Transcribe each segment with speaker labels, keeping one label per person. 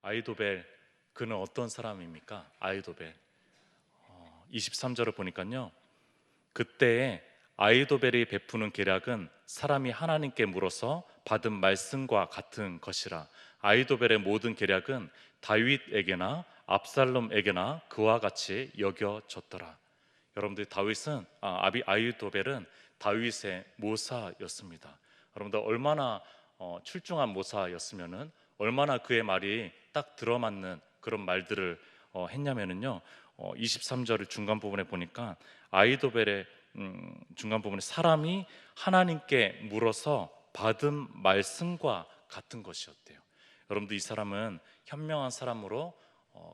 Speaker 1: 아이도벨, 그는 어떤 사람입니까? 아이도벨 23절을 보니까요, 그때에 아이도벨이 베푸는 계략은 사람이 하나님께 물어서 받은 말씀과 같은 것이라. 아이도벨의 모든 계략은 다윗에게나 압살롬에게나 그와 같이 여겨졌더라. 여러분들, 아이도벨은 다윗의 모사였습니다. 여러분들, 얼마나 출중한 모사였으면은, 얼마나 그의 말이 딱 들어맞는 그런 말들을 했냐면은요, 23절을 중간 부분에 보니까 아이도벨의 중간 부분에 사람이 하나님께 물어서 받은 말씀과 같은 것이었대요. 여러분들, 이 사람은 현명한 사람으로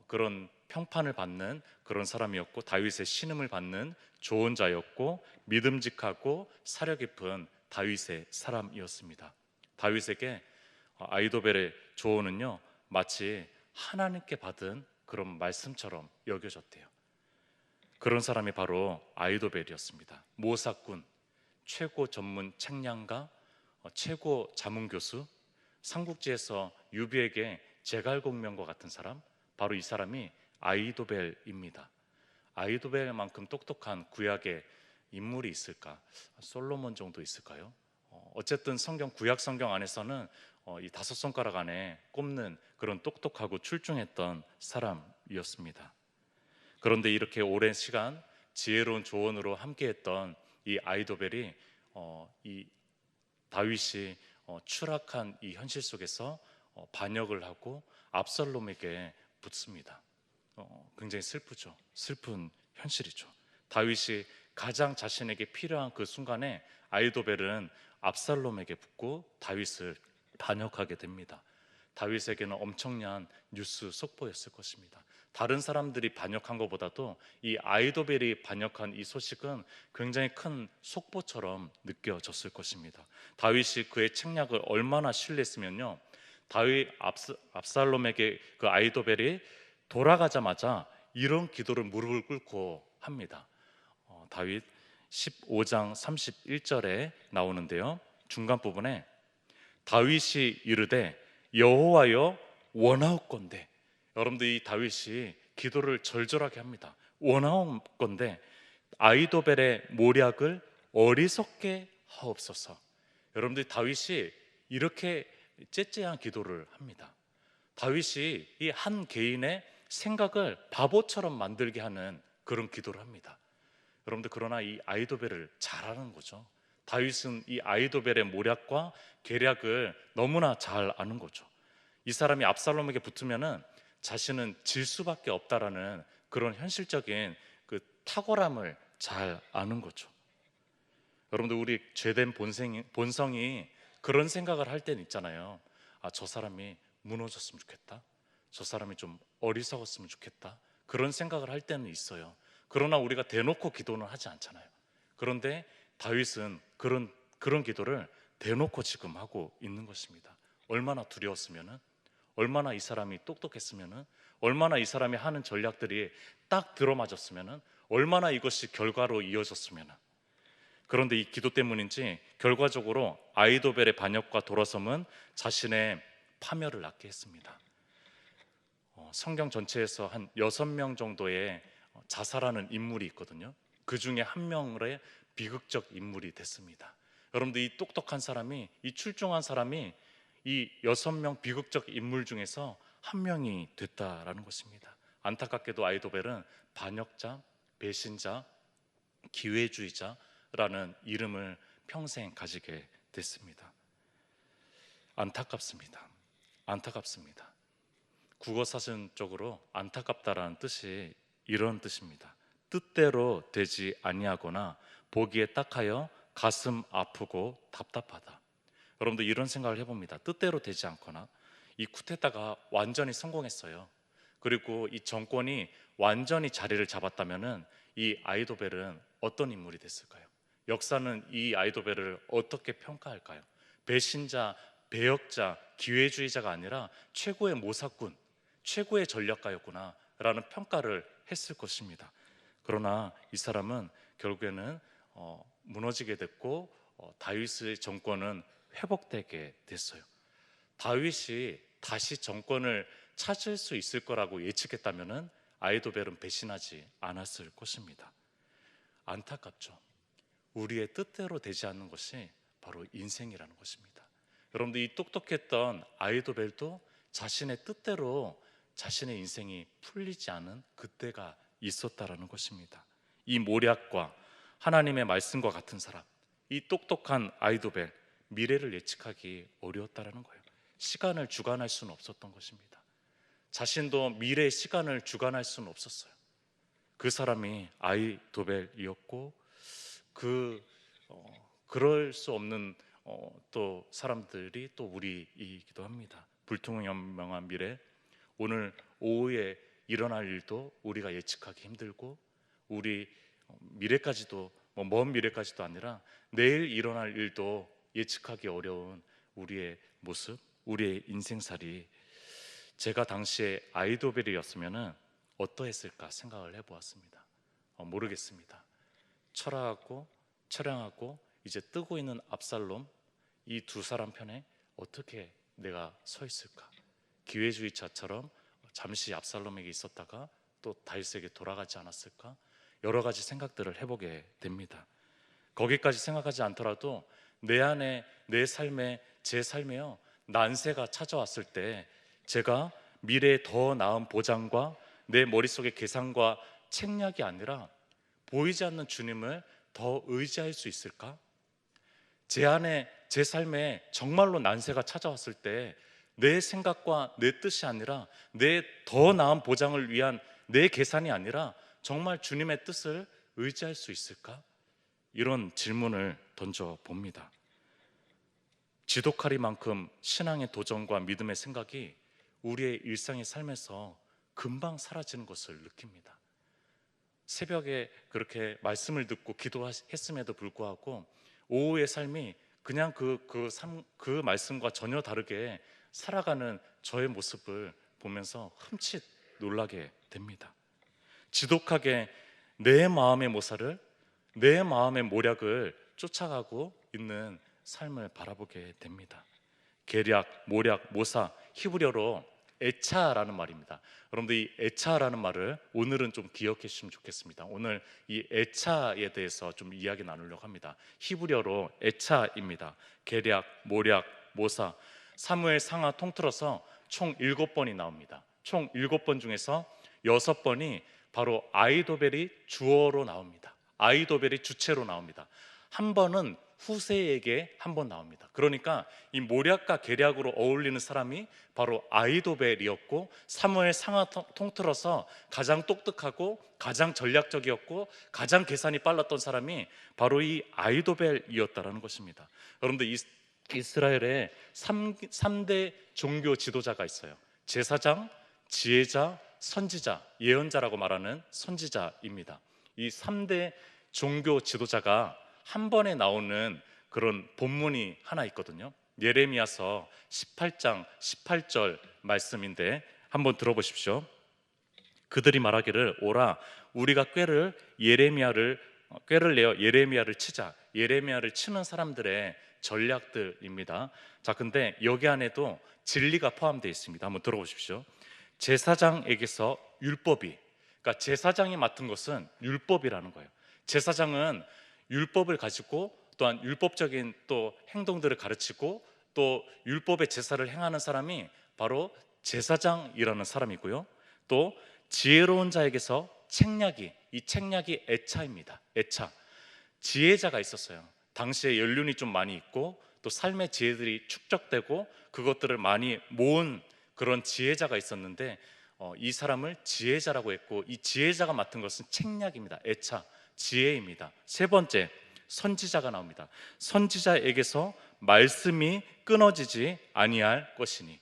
Speaker 1: 그런 평판을 받는 그런 사람이었고, 다윗의 신음을 받는 좋은 자였고, 믿음직하고 사려 깊은 다윗의 사람이었습니다. 다윗에게 아이도벨의 조언은요, 마치 하나님께 받은 그런 말씀처럼 여겨졌대요. 그런 사람이 바로 아이도벨이었습니다. 모사꾼, 최고 전문 책량가, 최고 자문교수, 삼국지에서 유비에게 제갈공명과 같은 사람, 바로 이 사람이 아이도벨입니다. 아이도벨만큼 똑똑한 구약의 인물이 있을까? 솔로몬 정도 있을까요? 어쨌든 구약 성경 안에서는 이 다섯 손가락 안에 꼽는 그런 똑똑하고 출중했던 사람이었습니다. 그런데 이렇게 오랜 시간 지혜로운 조언으로 함께했던 이 아이도벨이 이 다윗이 추락한 이 현실 속에서 반역을 하고 압살롬에게 붙습니다. 굉장히 슬프죠. 슬픈 현실이죠. 다윗이 가장 자신에게 필요한 그 순간에 아이도벨은 압살롬에게 붙고 다윗을 반역하게 됩니다. 다윗에게는 엄청난 뉴스 속보였을 것입니다. 다른 사람들이 반역한 것보다도 이 아이도벨이 반역한 이 소식은 굉장히 큰 속보처럼 느껴졌을 것입니다. 다윗이 그의 책략을 얼마나 신뢰했으면요, 압살롬에게 그 아이도벨이 돌아가자마자 이런 기도를 무릎을 꿇고 합니다. 다윗 15장 31절에 나오는데요, 중간 부분에 다윗이 이르되 여호와여 원하옵건대. 여러분들, 이 다윗이 기도를 절절하게 합니다. 원하옵건대 아이도벨의 모략을 어리석게 하옵소서. 여러분들, 다윗이 이렇게 째째한 기도를 합니다. 다윗이 이 한 개인의 생각을 바보처럼 만들게 하는 그런 기도를 합니다. 여러분들, 그러나 이 아이도벨을 잘 아는 거죠. 다윗은 이 아이도벨의 모략과 계략을 너무나 잘 아는 거죠. 이 사람이 압살롬에게 붙으면은 자신은 질 수밖에 없다라는 그런 현실적인 그 탁월함을 잘 아는 거죠. 여러분들, 우리 죄된 본성이 그런 생각을 할 때는 있잖아요. 저 사람이 무너졌으면 좋겠다, 저 사람이 좀 어리석었으면 좋겠다, 그런 생각을 할 때는 있어요. 그러나 우리가 대놓고 기도는 하지 않잖아요. 그런데 다윗은 그런 기도를 대놓고 지금 하고 있는 것입니다. 얼마나 두려웠으면은, 얼마나 이 사람이 똑똑했으면은, 얼마나 이 사람이 하는 전략들이 딱 들어맞았으면은, 얼마나 이것이 결과로 이어졌으면은. 그런데 이 기도 때문인지 결과적으로 아이도벨의 반역과 돌아섬은 자신의 파멸을 낳게 했습니다. 성경 전체에서 한 6명 정도의 자살하는 인물이 있거든요. 그 중에 한 명의 비극적 인물이 됐습니다. 여러분들, 이 똑똑한 사람이, 이 출중한 사람이 이 6명 비극적 인물 중에서 한 명이 됐다라는 것입니다. 안타깝게도 아이도벨은 반역자, 배신자, 기회주의자라는 이름을 평생 가지게 됐습니다. 안타깝습니다. 안타깝습니다. 국어사전적으로 안타깝다라는 뜻이 이런 뜻입니다. 뜻대로 되지 아니하거나 보기에 딱하여 가슴 아프고 답답하다. 여러분들, 이런 생각을 해봅니다. 뜻대로 되지 않거나, 이 쿠데타가 완전히 성공했어요. 그리고 이 정권이 완전히 자리를 잡았다면은 이 아이도벨은 어떤 인물이 됐을까요? 역사는 이 아이도벨을 어떻게 평가할까요? 배신자, 배역자, 기회주의자가 아니라 최고의 모사꾼, 최고의 전략가였구나 라는 평가를 했을 것입니다. 그러나 이 사람은 결국에는 무너지게 됐고, 다윗의 정권은 회복되게 됐어요. 다윗이 다시 정권을 찾을 수 있을 거라고 예측했다면은 아이도벨은 배신하지 않았을 것입니다. 안타깝죠. 우리의 뜻대로 되지 않는 것이 바로 인생이라는 것입니다. 여러분들, 이 똑똑했던 아이도벨도 자신의 뜻대로 자신의 인생이 풀리지 않은 그때가 있었다라는 것입니다. 이 모략과 하나님의 말씀과 같은 사람, 이 똑똑한 아이도벨, 미래를 예측하기 어려웠다라는 거예요. 시간을 주관할 수는 없었던 것입니다. 자신도 미래의 시간을 주관할 수는 없었어요. 그 사람이 아이도벨이었고, 그럴 수 없는 또 사람들이 또 우리이기도 합니다. 불투명한 미래, 오늘 오후에 일어날 일도 우리가 예측하기 힘들고, 우리 미래까지도 먼 미래까지도 아니라 내일 일어날 일도 예측하기 어려운 우리의 모습, 우리의 인생살이, 제가 당시에 아이도벨이었으면 어떠했을까 생각을 해보았습니다. 모르겠습니다. 처량하고 이제 뜨고 있는 압살롬, 이 두 사람 편에 어떻게 내가 서 있을까? 기회주의자처럼 잠시 압살롬에게 있었다가 또 다윗에게 돌아가지 않았을까? 여러 가지 생각들을 해보게 됩니다. 거기까지 생각하지 않더라도 내 안에, 내 삶에, 제 삶에요, 난세가 찾아왔을 때 제가 미래의 더 나은 보장과 내 머릿속의 계산과 책략이 아니라 보이지 않는 주님을 더 의지할 수 있을까? 제 안에, 제 삶에 정말로 난세가 찾아왔을 때 내 생각과 내 뜻이 아니라 내 더 나은 보장을 위한 내 계산이 아니라 정말 주님의 뜻을 의지할 수 있을까? 이런 질문을 던져봅니다. 지독하리만큼 신앙의 도전과 믿음의 생각이 우리의 일상의 삶에서 금방 사라지는 것을 느낍니다. 새벽에 그렇게 말씀을 듣고 기도했음에도 불구하고 오후의 삶이 그냥 그 말씀과 전혀 다르게 살아가는 저의 모습을 보면서 흠칫 놀라게 됩니다. 지독하게 내 마음의 모사를, 내 마음의 모략을 쫓아가고 있는 삶을 바라보게 됩니다. 계략, 모략, 모사, 히브리어로 에차라는 말입니다. 여러분들, 이 에차라는 말을 오늘은 좀 기억해 주시면 좋겠습니다. 오늘 이 에차에 대해서 좀 이야기 나누려고 합니다. 히브리어로 에차입니다. 계략, 모략, 모사, 사무엘 상하 통틀어서 총 7번이 나옵니다. 총 7번 중에서 6번이 바로 아이도벨이 주어로 나옵니다. 아이도벨이 주체로 나옵니다. 한 번은 후세에게 한 번 나옵니다. 그러니까 이 모략과 계략으로 어울리는 사람이 바로 아이도벨이었고, 사무엘 상하 통틀어서 가장 똑똑하고 가장 전략적이었고 가장 계산이 빨랐던 사람이 바로 이 아이도벨이었다라는 것입니다. 여러분들, 이스라엘에 3대 종교 지도자가 있어요. 제사장, 지혜자, 선지자, 예언자라고 말하는 선지자입니다. 이 3대 종교 지도자가 한 번에 나오는 그런 본문이 하나 있거든요. 예레미야서 18장 18절 말씀인데 한번 들어보십시오. 그들이 말하기를, 오라 우리가 꾀를 내어 예레미야를 치자. 예레미야를 치는 사람들의 전략들입니다. 자, 근데 여기 안에도 진리가 포함되어 있습니다. 한번 들어보십시오. 제사장에게서 율법이, 그러니까 제사장이 맡은 것은 율법이라는 거예요. 제사장은 율법을 가지고 또한 율법적인 또 행동들을 가르치고 또 율법의 제사를 행하는 사람이 바로 제사장이라는 사람이고요. 또 지혜로운 자에게서 책략이, 이 책략이 에차입니다. 에차, 지혜자가 있었어요. 당시에 연륜이 좀 많이 있고 또 삶의 지혜들이 축적되고 그것들을 많이 모은 그런 지혜자가 있었는데 이 사람을 지혜자라고 했고, 이 지혜자가 맡은 것은 책략입니다. 에차, 지혜입니다. 세 번째, 선지자가 나옵니다. 선지자에게서 말씀이 끊어지지 아니할 것이니.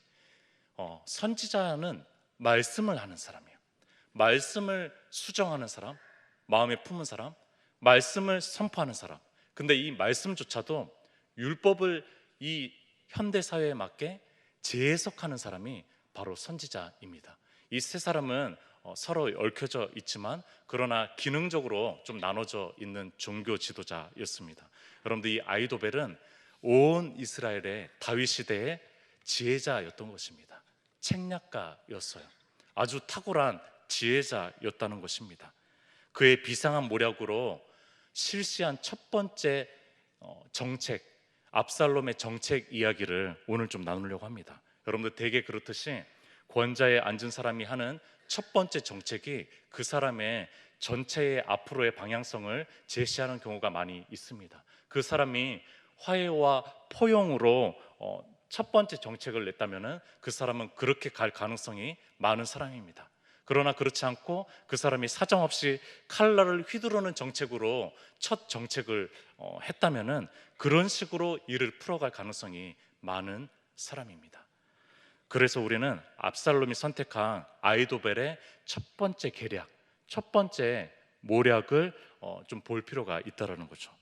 Speaker 1: 선지자는 말씀을 하는 사람이에요. 말씀을 수정하는 사람, 마음에 품은 사람, 말씀을 선포하는 사람. 근데 이 말씀조차도 율법을 이 현대사회에 맞게 재해석하는 사람이 바로 선지자입니다. 이 세 사람은 서로 얽혀져 있지만 그러나 기능적으로 좀 나눠져 있는 종교 지도자였습니다. 여러분들, 이 아이도벨은 온 이스라엘의 다윗 시대의 지혜자였던 것입니다. 책략가였어요. 아주 탁월한 지혜자였다는 것입니다. 그의 비상한 모략으로 실시한 첫 번째 정책, 압살롬의 정책 이야기를 오늘 좀 나누려고 합니다. 여러분들 대개 그렇듯이 권좌에 앉은 사람이 하는 첫 번째 정책이 그 사람의 전체의 앞으로의 방향성을 제시하는 경우가 많이 있습니다. 그 사람이 화해와 포용으로 첫 번째 정책을 냈다면 그 사람은 그렇게 갈 가능성이 많은 사람입니다. 그러나 그렇지 않고 그 사람이 사정없이 칼날을 휘두르는 정책으로 첫 정책을 했다면 그런 식으로 일을 풀어갈 가능성이 많은 사람입니다. 그래서 우리는 압살롬이 선택한 아이도벨의 첫 번째 계략, 첫 번째 모략을 좀 볼 필요가 있다는 거죠.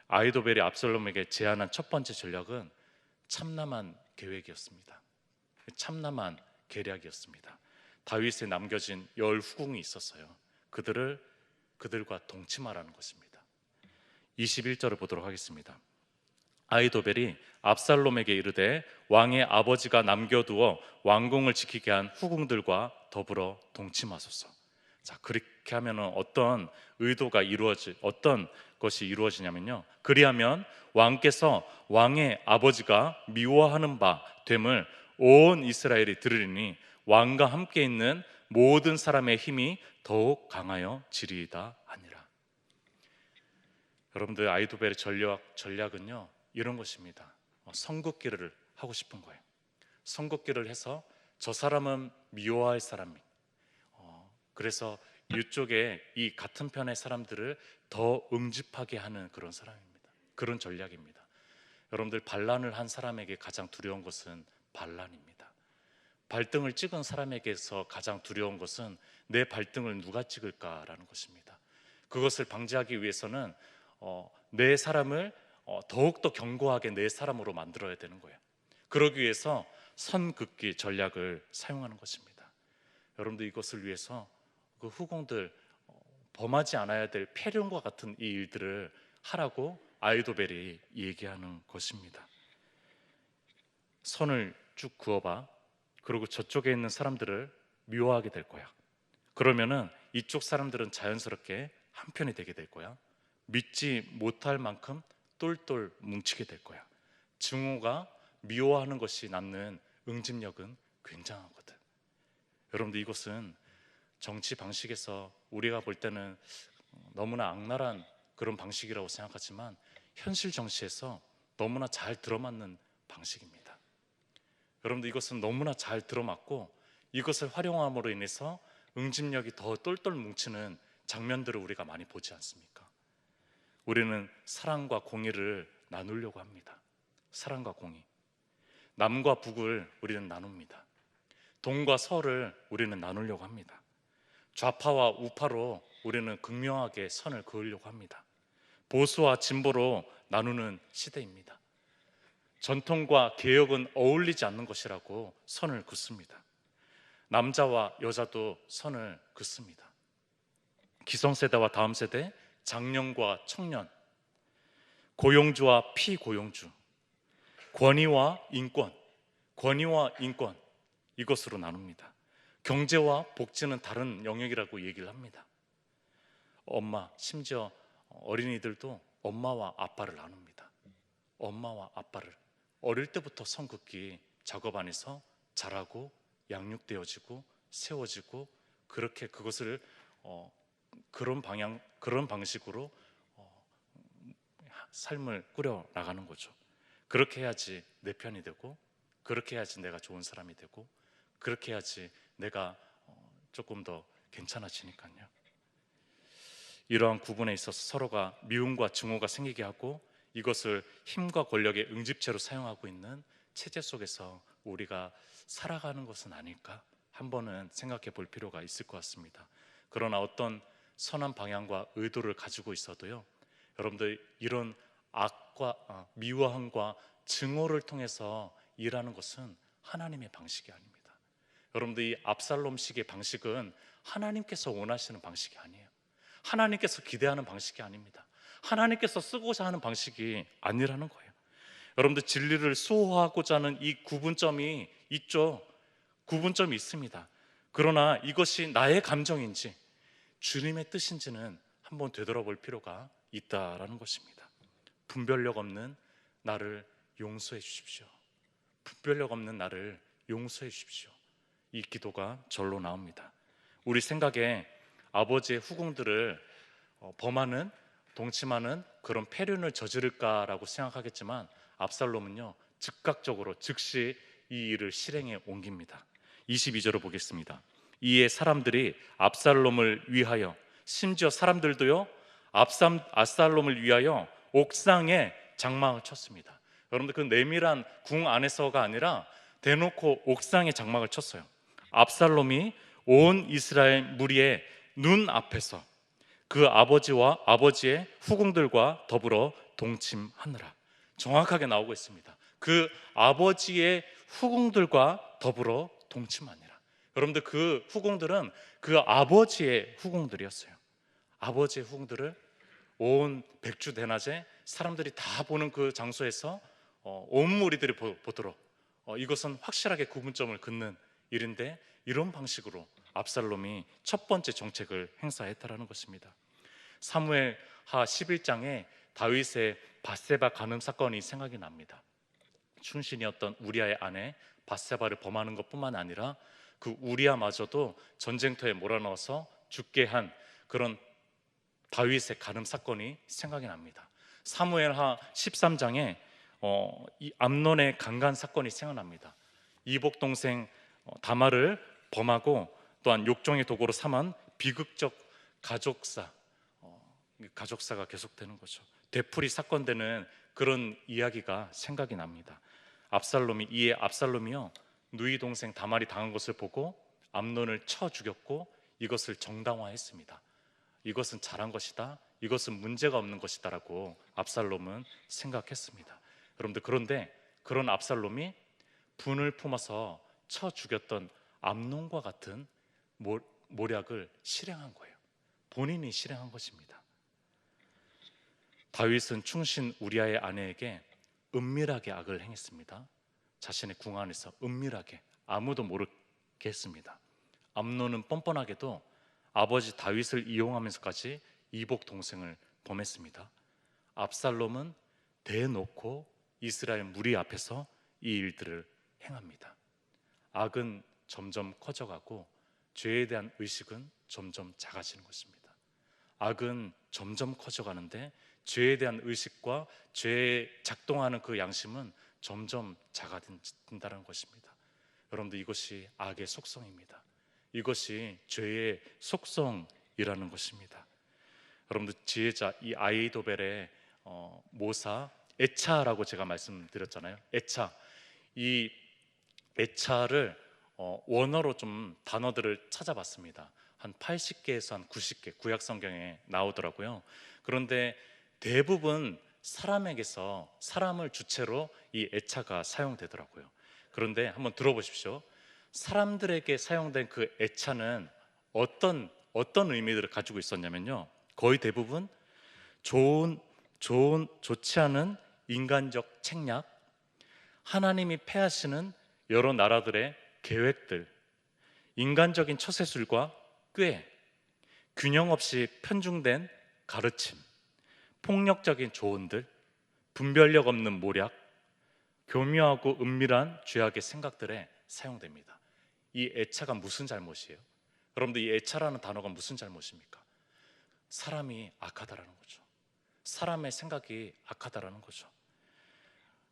Speaker 1: 아이도벨이 압살롬에게 제안한 첫 번째 전략은 참남한 계획이었습니다. 참남한 계략이었습니다. 다윗에 남겨진 10 후궁이 있었어요. 그들과 동침하라는 것입니다. 21절을 보도록 하겠습니다. 아이도벨이 압살롬에게 이르되 왕의 아버지가 남겨두어 왕궁을 지키게 한 후궁들과 더불어 동침하소서. 자, 그렇게 하면 어떤 어떤 것이 이루어지냐면요, 그리하면 왕께서 왕의 아버지가 미워하는 바 됨을 온 이스라엘이 들으리니 왕과 함께 있는 모든 사람의 힘이 더욱 강하여 지리이다 하니라. 여러분들, 아이도벨의 전략은요 이런 것입니다. 선긋기를 하고 싶은 거예요. 선긋기를 해서 저 사람은 미워할 사람이, 그래서 이쪽에 이 같은 편의 사람들을 더 응집하게 하는 그런 사람입니다. 그런 전략입니다. 여러분들, 반란을 한 사람에게 가장 두려운 것은 반란입니다. 발등을 찍은 사람에게서 가장 두려운 것은 내 발등을 누가 찍을까라는 것입니다. 그것을 방지하기 위해서는 내 사람을 더욱더 견고하게 내 사람으로 만들어야 되는 거예요. 그러기 위해서 선긋기 전략을 사용하는 것입니다. 여러분들, 이것을 위해서 그 후궁들 범하지 않아야 될 폐륜과 같은 이 일들을 하라고 아이도벨이 얘기하는 것입니다. 선을 쭉 그어봐. 그리고 저쪽에 있는 사람들을 미워하게 될 거야. 그러면은 이쪽 사람들은 자연스럽게 한편이 되게 될 거야. 믿지 못할 만큼 똘똘 뭉치게 될 거야. 증오가 미워하는 것이 낳는 응집력은 굉장하거든. 여러분들, 이것은 정치 방식에서 우리가 볼 때는 너무나 악랄한 그런 방식이라고 생각하지만 현실 정치에서 너무나 잘 들어맞는 방식입니다. 여러분들, 이것은 너무나 잘 들어맞고 이것을 활용함으로 인해서 응집력이 더 똘똘 뭉치는 장면들을 우리가 많이 보지 않습니까? 우리는 사랑과 공의를 나누려고 합니다. 사랑과 공의, 남과 북을 우리는 나눕니다. 동과 서를 우리는 나누려고 합니다. 좌파와 우파로 우리는 극명하게 선을 그으려고 합니다. 보수와 진보로 나누는 시대입니다. 전통과 개혁은 어울리지 않는 것이라고 선을 긋습니다. 남자와 여자도 선을 긋습니다. 기성세대와 다음 세대, 장년과 청년, 고용주와 피고용주, 권위와 인권, 이것으로 나눕니다. 경제와 복지는 다른 영역이라고 얘기를 합니다. 엄마, 심지어 어린이들도 엄마와 아빠를 나눕니다. 엄마와 아빠를 어릴 때부터 선긋기 작업 안에서 자라고 양육되어지고 세워지고, 그렇게 그것을 그런 방식으로 삶을 꾸려 나가는 거죠. 그렇게 해야지 내 편이 되고, 그렇게 해야지 내가 좋은 사람이 되고, 그렇게 해야지 내가 조금 더 괜찮아지니까요. 이러한 구분에 있어서 서로가 미움과 증오가 생기게 하고, 이것을 힘과 권력의 응집체로 사용하고 있는 체제 속에서 우리가 살아가는 것은 아닐까 한 번은 생각해 볼 필요가 있을 것 같습니다. 그러나 어떤 선한 방향과 의도를 가지고 있어도요, 여러분들, 이런 악과 미워함과 증오를 통해서 일하는 것은 하나님의 방식이 아닙니다. 여러분들, 이 압살롬식의 방식은 하나님께서 원하시는 방식이 아니에요. 하나님께서 기대하는 방식이 아닙니다. 하나님께서 쓰고자 하는 방식이 아니라는 거예요. 여러분들, 진리를 수호하고자 하는 이 구분점이 있죠. 구분점이 있습니다. 그러나 이것이 나의 감정인지 주님의 뜻인지는 한번 되돌아볼 필요가 있다라는 것입니다. 분별력 없는 나를 용서해 주십시오. 분별력 없는 나를 용서해 주십시오. 이 기도가 절로 나옵니다. 우리 생각에 아버지의 후궁들을 범하는, 동침하는 그런 폐륜을 저지를까라고 생각하겠지만 압살롬은요, 즉각적으로 즉시 이 일을 실행에 옮깁니다. 22절을 보겠습니다. 이에 사람들이 압살롬을 위하여, 심지어 사람들도요, 압살롬을 위하여 옥상에 장막을 쳤습니다. 여러분들, 그 내밀한 궁 안에서가 아니라 대놓고 옥상에 장막을 쳤어요. 압살롬이 온 이스라엘 무리의 눈 앞에서 그 아버지와 아버지의 후궁들과 더불어 동침하느라, 정확하게 나오고 있습니다. 그 아버지의 후궁들과 더불어 동침하니라. 여러분들, 그 후궁들은 그 아버지의 후궁들이었어요. 아버지의 후궁들을 온 백주대낮에 사람들이 다 보는 그 장소에서 온 무리들이 보도록, 이것은 확실하게 구분점을 긋는 일인데, 이런 방식으로 압살롬이 첫 번째 정책을 행사했다라는 것입니다. 사무엘하 11장에 다윗의 밧세바 간음 사건이 생각이 납니다. 충신이었던 우리아의 아내 밧세바를 범하는 것뿐만 아니라 그 우리아마저도 전쟁터에 몰아넣어서 죽게 한 그런 다윗의 간음 사건이 생각이 납니다. 사무엘하 13장에 이 암논의 강간 사건이 생각납니다. 이복 동생 다말을 범하고 또한 욕정의 도구로 삼은 비극적 가족사가 계속되는 거죠. 되풀이 사건되는 그런 이야기가 생각이 납니다. 압살롬이요, 누이 동생 다말이 당한 것을 보고 암논을 쳐 죽였고 이것을 정당화했습니다. 이것은 잘한 것이다, 이것은 문제가 없는 것이다라고 압살롬은 생각했습니다. 여러분들, 그런데 그런 압살롬이 분을 품어서 쳐 죽였던 암논과 같은 모략을 실행한 거예요. 본인이 실행한 것입니다. 다윗은 충신 우리아의 아내에게 은밀하게 악을 행했습니다. 자신의 궁 안에서 은밀하게, 아무도 모르게 했습니다. 암논은 뻔뻔하게도 아버지 다윗을 이용하면서까지 이복 동생을 범했습니다. 압살롬은 대놓고 이스라엘 무리 앞에서 이 일들을 행합니다. 악은 점점 커져가고 죄에 대한 의식은 점점 작아지는 것입니다. 악은 점점 커져가는데 죄에 대한 의식과 죄에 작동하는 그 양심은 점점 작아진다는 것입니다. 여러분들, 이것이 악의 속성입니다. 이것이 죄의 속성이라는 것입니다. 여러분들, 지혜자 이 아이도벨의 모사 에차라고 제가 말씀드렸잖아요. 이 에차를 원어로 좀 단어들을 찾아봤습니다. 한 80개에서 한 90개 구약 성경에 나오더라고요. 그런데 대부분 사람에게서, 사람을 주체로 이 에차가 사용되더라고요. 그런데 한번 들어보십시오. 사람들에게 사용된 그 에차는 어떤 의미들을 가지고 있었냐면요, 거의 대부분 좋지 않은 인간적 책략, 하나님이 폐하시는 여러 나라들의 계획들, 인간적인 처세술과 꾀, 균형 없이 편중된 가르침, 폭력적인 조언들, 분별력 없는 모략, 교묘하고 은밀한 죄악의 생각들에 사용됩니다. 이 애차가 무슨 잘못이에요? 여러분들, 이 애차라는 단어가 무슨 잘못입니까? 사람이 악하다라는 거죠. 사람의 생각이 악하다라는 거죠.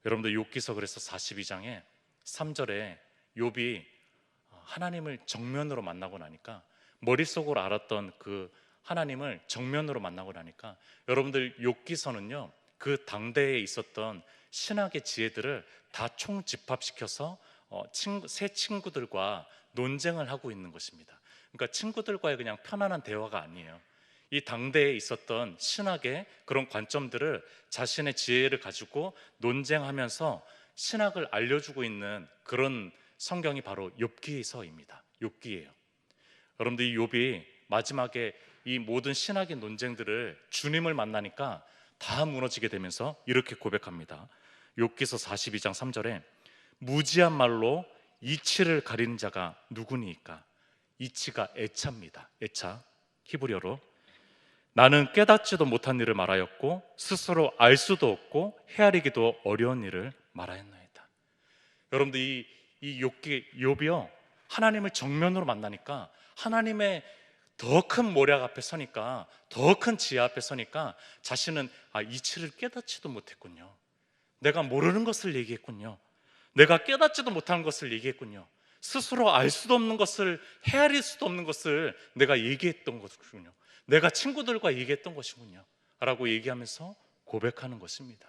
Speaker 1: 여러분들, 욥기서 그래서 42장에 3절에 욥이 하나님을 정면으로 만나고 나니까, 머릿속으로 알았던 그 하나님을 정면으로 만나고 나니까, 여러분들, 욥기서는요, 그 당대에 있었던 신학의 지혜들을 다 총집합시켜서 새 친구들과 논쟁을 하고 있는 것입니다. 그러니까 친구들과의 그냥 편안한 대화가 아니에요. 이 당대에 있었던 신학의 그런 관점들을 자신의 지혜를 가지고 논쟁하면서 신학을 알려주고 있는 그런 성경이 바로 욥기서입니다. 욥기예요. 여러분들, 이 욥이 마지막에 이 모든 신학의 논쟁들을 주님을 만나니까 다 무너지게 되면서 이렇게 고백합니다. 욥기서 42장 3절에 무지한 말로 이치를 가리는 자가 누구니까? 이치가 애차입니다. 애차, 히브리어로. 나는 깨닫지도 못한 일을 말하였고 스스로 알 수도 없고 헤아리기도 어려운 일을 말하였나이다. 여러분들 이 욥이요, 하나님을 정면으로 만나니까, 하나님의 더 큰 모략 앞에 서니까, 더 큰 지혜 앞에 서니까 자신은 이치를 깨닫지도 못했군요. 내가 모르는 것을 얘기했군요. 내가 깨닫지도 못한 것을 얘기했군요. 스스로 알 수도 없는 것을, 헤아릴 수도 없는 것을 내가 얘기했던 것이군요. 내가 친구들과 얘기했던 것이군요 라고 얘기하면서 고백하는 것입니다.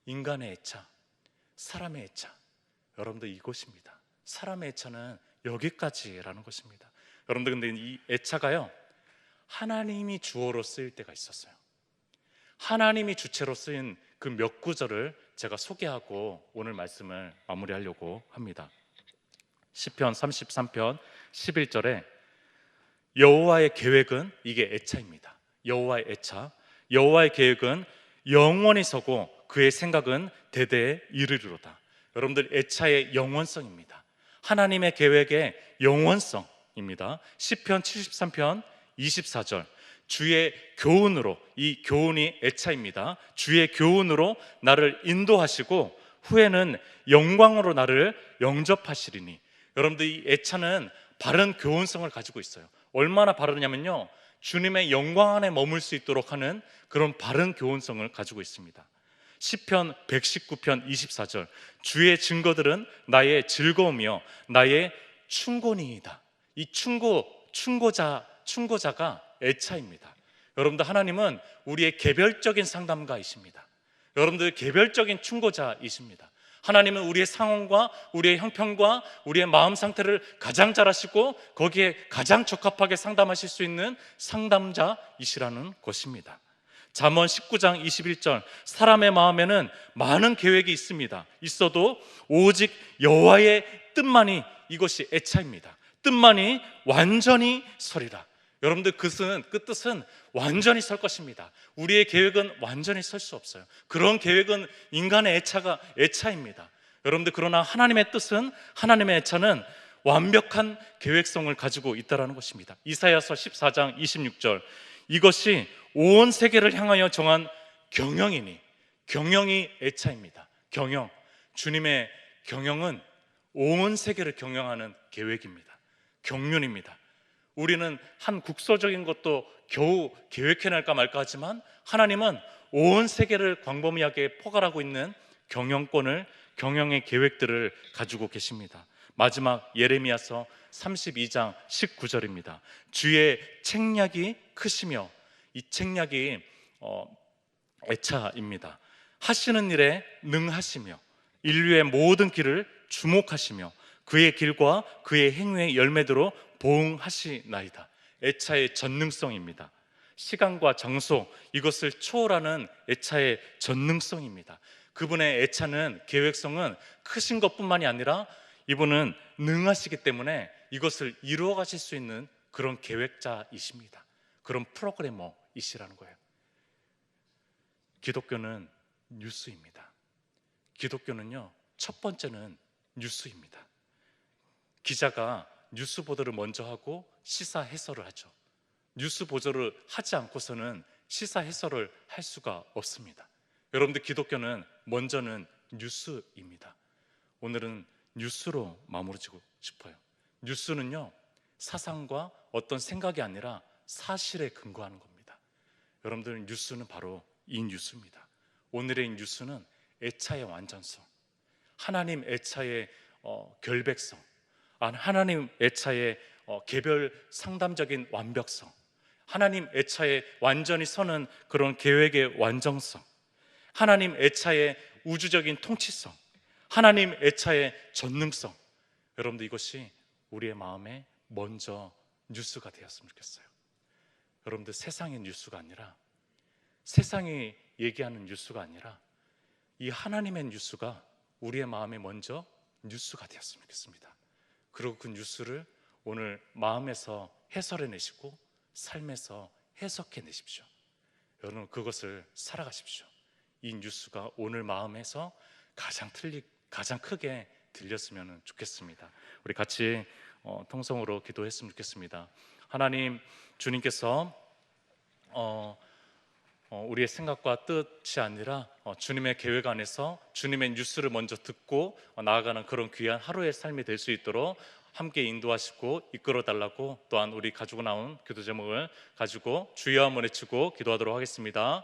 Speaker 1: 인간의 애차, 사람의 애차, 여러분들 이것입니다. 사람의 애차는 여기까지라는 것입니다. 여러분들, 근데 이 애차가요, 하나님이 주어로 쓰일 때가 있었어요. 하나님이 주체로 쓰인 그 몇 구절을 제가 소개하고 오늘 말씀을 마무리하려고 합니다. 시편 33편 11절에 여호와의 계획은, 이게 애차입니다. 여호와의 애차, 여호와의 계획은 영원히 서고 그의 생각은 대대에 이르리로다. 여러분들, 애차의 영원성입니다. 하나님의 계획의 영원성입니다. 시편 73편 24절, 주의 교훈으로, 이 교훈이 애차입니다. 주의 교훈으로 나를 인도하시고 후에는 영광으로 나를 영접하시리니. 여러분들, 이 애차는 바른 교훈성을 가지고 있어요. 얼마나 바르냐면요, 주님의 영광 안에 머물 수 있도록 하는 그런 바른 교훈성을 가지고 있습니다. 시편 119편 24절, 주의 증거들은 나의 즐거움이요 나의 충고니이다. 이 충고자가 애차입니다. 여러분들, 하나님은 우리의 개별적인 상담가이십니다. 여러분들, 개별적인 충고자이십니다. 하나님은 우리의 상황과 우리의 형편과 우리의 마음 상태를 가장 잘 아시고 거기에 가장 적합하게 상담하실 수 있는 상담자이시라는 것입니다. 잠언 19장 21절, 사람의 마음에는 많은 계획이 있어도 오직 여호와의 뜻만이, 이것이 애차입니다. 뜻만이 완전히 서리라. 여러분들, 그 뜻은 완전히 설 것입니다. 우리의 계획은 완전히 설 수 없어요. 그런 계획은 인간의 애차입니다. 여러분들, 그러나 하나님의 뜻은, 하나님의 애차는 완벽한 계획성을 가지고 있다는 것입니다. 이사야서 14장 26절, 이것이 온 세계를 향하여 정한 경영이니. 경영이 애차입니다. 경영, 주님의 경영은 온 세계를 경영하는 계획입니다. 경륜입니다. 우리는 한 국소적인 것도 겨우 계획해낼까 말까 하지만 하나님은 온 세계를 광범위하게 포괄하고 있는 경영권을, 경영의 계획들을 가지고 계십니다. 마지막 예레미야서 32장 19절입니다. 주의 책략이 크시며, 이 책략이 애차입니다. 하시는 일에 능하시며 인류의 모든 길을 주목하시며 그의 길과 그의 행위의 열매대로 보응하시나이다. 애차의 전능성입니다. 시간과 장소, 이것을 초월하는 애차의 전능성입니다. 그분의 애차는, 계획성은 크신 것뿐만이 아니라 이분은 능하시기 때문에 이것을 이루어 가실 수 있는 그런 계획자이십니다. 그런 프로그래머이시라는 거예요. 기독교는 뉴스입니다. 기독교는요, 첫 번째는 뉴스입니다. 기자가 뉴스 보도를 먼저 하고 시사 해설을 하죠. 뉴스 보도를 하지 않고서는 시사 해설을 할 수가 없습니다. 여러분들, 기독교는 먼저는 뉴스입니다. 오늘은 뉴스로 마무리지고 싶어요. 뉴스는요, 사상과 어떤 생각이 아니라 사실에 근거하는 겁니다. 여러분들, 뉴스는 바로 이 뉴스입니다. 오늘의 뉴스는 애차의 완전성, 하나님 애차의 결백성, 하나님 애차의 개별 상담적인 완벽성, 하나님 애차에 완전히 서는 그런 계획의 완전성, 하나님 애차의 우주적인 통치성, 하나님 애차의 전능성. 여러분들, 이것이 우리의 마음에 먼저 뉴스가 되었으면 좋겠어요. 여러분들, 세상의 뉴스가 아니라, 세상이 얘기하는 뉴스가 아니라 이 하나님의 뉴스가 우리의 마음에 먼저 뉴스가 되었으면 좋겠습니다. 그리고 그 뉴스를 오늘 마음에서 해설해내시고 삶에서 해석해내십시오. 여러분, 그것을 살아가십시오. 이 뉴스가 오늘 마음에서 가장 크게 들렸으면 좋겠습니다. 우리 같이 통성으로 기도했으면 좋겠습니다. 하나님, 주님께서 우리의 생각과 뜻이 아니라 주님의 계획 안에서 주님의 뉴스를 먼저 듣고 나아가는 그런 귀한 하루의 삶이 될 수 있도록 함께 인도하시고 이끌어 달라고, 또한 우리 가지고 나온 기도 제목을 가지고 주여 한번 외치고 기도하도록 하겠습니다.